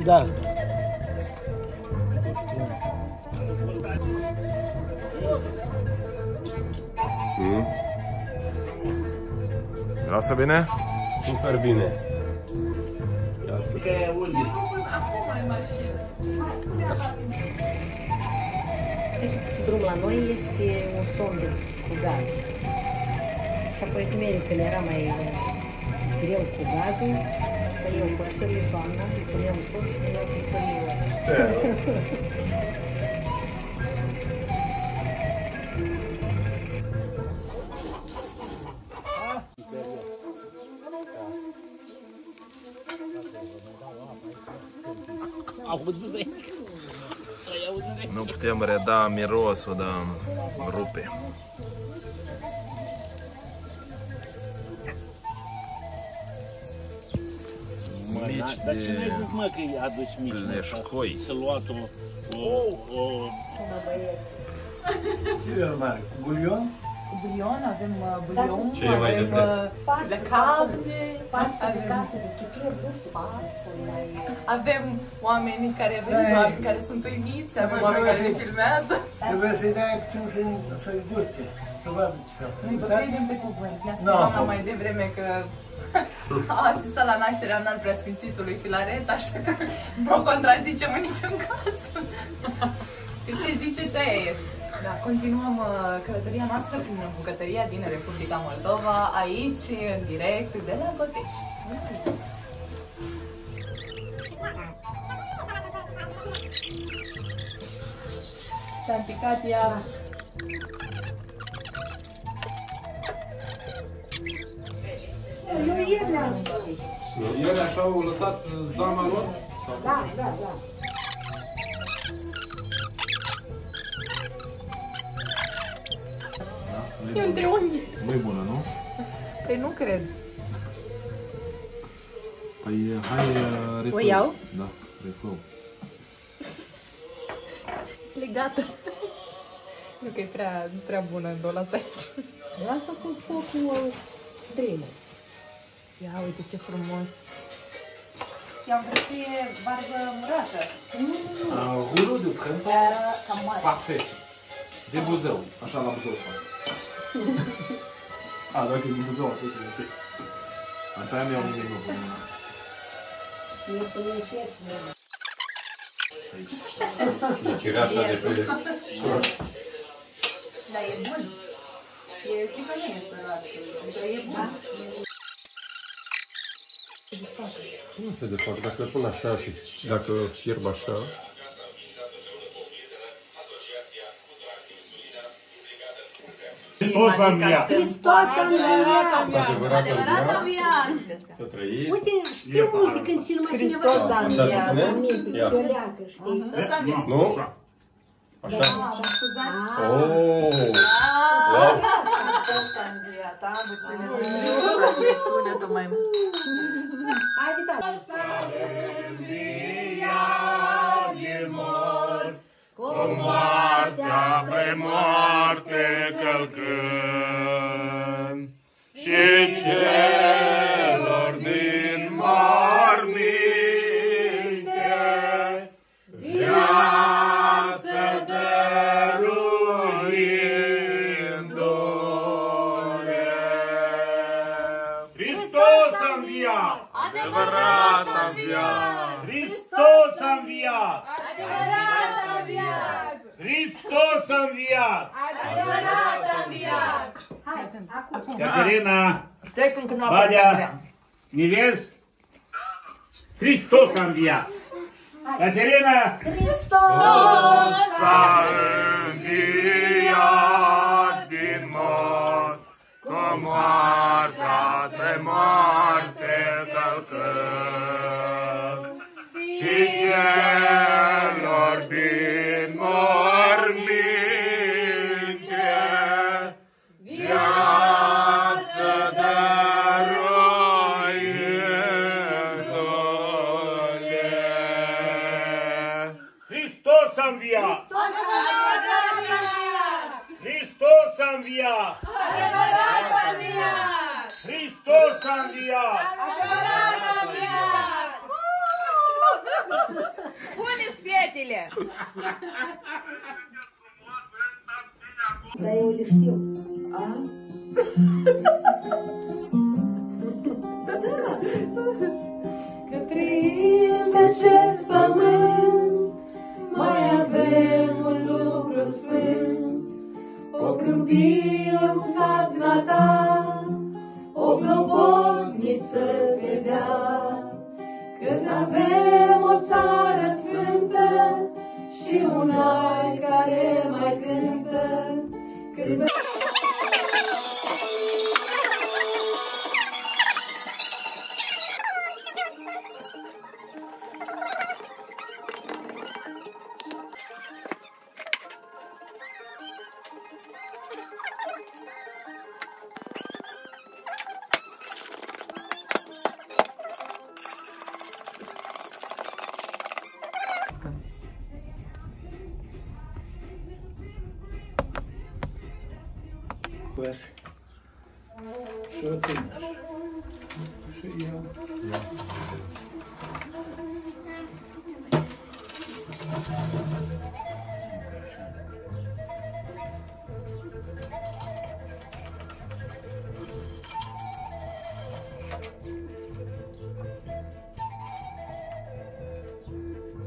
Da. Miroase bine? Super bine. Deci drum la noi este un somn cu gaz. Și apoi când era mai greu cu gazul, eu păsările toamna, îi puneam în foc și puneam fricorile. Nu putem reda mirosul, dar rupe. Mici Dar ce n-ai zis, mă, că îi aduci mici? leșcoi. Să luat o... Ce e mai? Bulion? Cu bulion, avem bulion, Ce e mai de preț? Pasta de carne, pasta de casă, de chițel, nu știu, pasta să mai... avem oameni care vin, oameni care sunt uimiți, avem oameni care ne filmează. Trebuie să-i dai puțin să-i guste, să vadă ce fel. Îi credem pe cuvânt. Ne-a spus doamna mai devreme că a asistat la nașterea înalt preasfințitului Filaret, așa că nu o contrazicem în niciun caz. Că ce ziceți, aia e. Da, continuăm călătoria noastră prin bucătăria din Republica Moldova, aici, în direct, de la Bătești. Mulțumim! S-a picat ea. Eu ieri le-am spus. Ieri așa au lăsat zama lor? Da, da, da. E între unghii. Nu e bună, nu? Păi nu cred. Păi hai refău. O iau? Da, refău. Legată. Nu că e prea bună, nu o las aici. Lasă cu focul trine. Ia uite ce frumos. I-am vrut și varză murată. Un rouleau de printemps Era cam mare. parfait. De Buzău. Așa la Buzău se fac. A, dacă e din Buzău, atunci e ok. Asta e mi-au nimic, nu până una. Eu să nu înșești, mă. Aici. Cireașa de pe... Dar e bun. Zic că nu e sărat. Adică e bun. Se desfacă. Nu se desfac, dacă îl pun așa și dacă fierb așa... Hristos a înviat! Hristos a înviat! Adevărat avian! Să trăiți. Uite, știu multe cântări, numai cineva Hristos a înviat. Câte o leacă, știi? Ăsta avian. Nu? Așa? Mă scuzați. Oh! Hristos a înviat, am puține de sunetul mai mult. Hai, Vitalia! Cu moartea pe moarte călcând și celor din morminte viață dăruindu-le. Hristos a înviat! Adevărat a înviat! Hristos a înviat! Adevărat avian! Hristos a înviat! Adevărat a înviat! Hai, acum. Caterina, Stai când nu Badea, mi vezi? Hristos a înviat! Caterina! Hristos! S-a înviat din morți, cu moartea pe moarte călcăm. Și celor din morminte viață dăruindu-le. Hristos a înviat! Hristos a înviat! Adevărat a înviat! Hristos a înviat! Adevărat a înviat! Puneți fetele! Dar eu le știu. Că trăim pe acest pământ, mai avem un lucru sfânt, o câmpie, un sat natal, o globovniță pe deal. Când avem o țară sfântă și un ai care mai cântă, când Pues, și o țin așa. Și eu.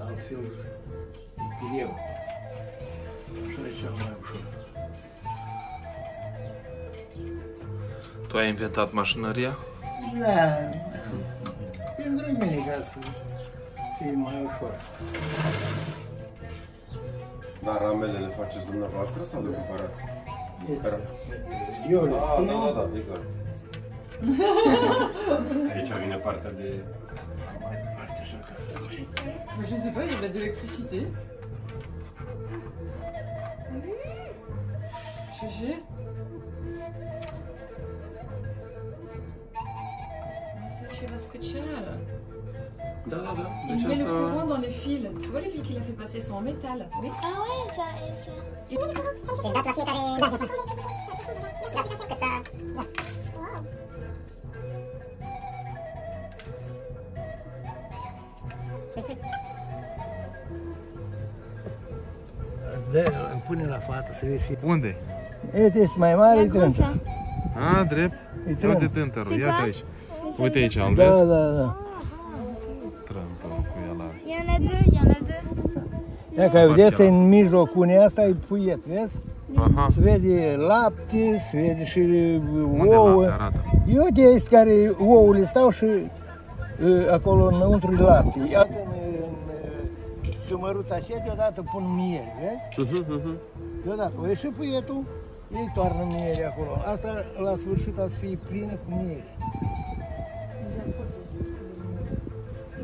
Altfel e greu. Așa e cel mai ușor. Tu ai inventat mașinăria? Da, pentru mine ca să fie mai ușor. Dar ramele le faceți dumneavoastră sau le cumpărați? Eu le Ah, scriu. da, exact. Aici vine partea de... Mai departe așa ca asta. Je sais pas, il y avait de l'électricité. Gégé. C'est ceva spécial. Da, da, da. Il Deci met le courant asta... dans les fils. Tu vois les fils qu'il a fait passer sont en métal. Oui. Ah ouais, ça, et ça. Îmi pune la fată să vezi. Unde? Uite, este mai mare, e Cum trântă. ça? A, drept? E Uite trântă. tântărul, C'est iată quoi? aici. Uite aici, îl Da, vezi? da, da. Trântorul cu el are. Il y en a deux, il y en a deux. Ia că vedeți, în mijlocul unei asta e puiet, vezi? Aha. Se vede lapte, se vede și Unde ouă. lapte arată? Uite, este care ouăle stau și acolo înăuntru e lapte. Iată în cămăruța aceea deodată pun miere, vezi? Deodată, o ieși puietul, ei toarnă miere acolo. Asta la sfârșit a să fie plină cu miere.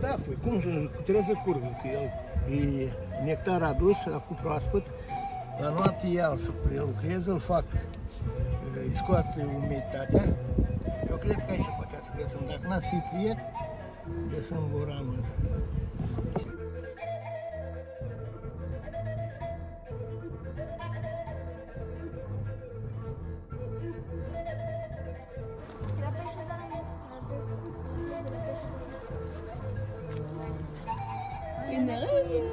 Da, păi cum trebuie să curgă, că el e nectar adus, acum proaspăt, la noapte ia să prelucrez, îl fac, îi scoate umiditatea. Eu cred că aici putea să găsim, dacă n-ați fi priet, găsim o ramă. C'est la pêche aux araignées. La pêche Une araignée.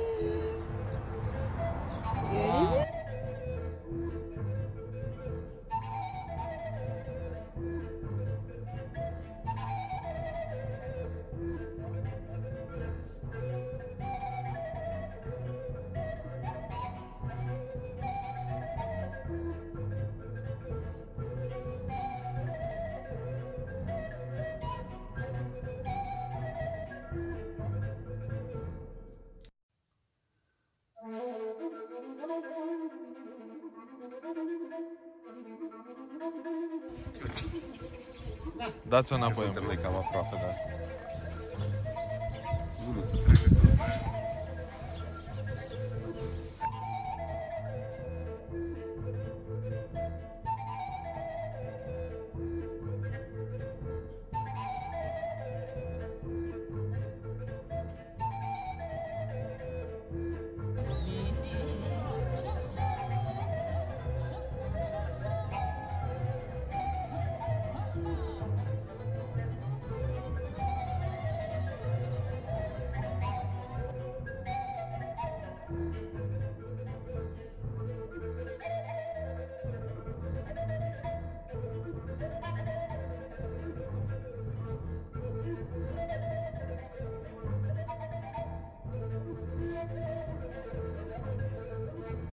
Dați-o înapoi. Suntem noi cam aproape, da.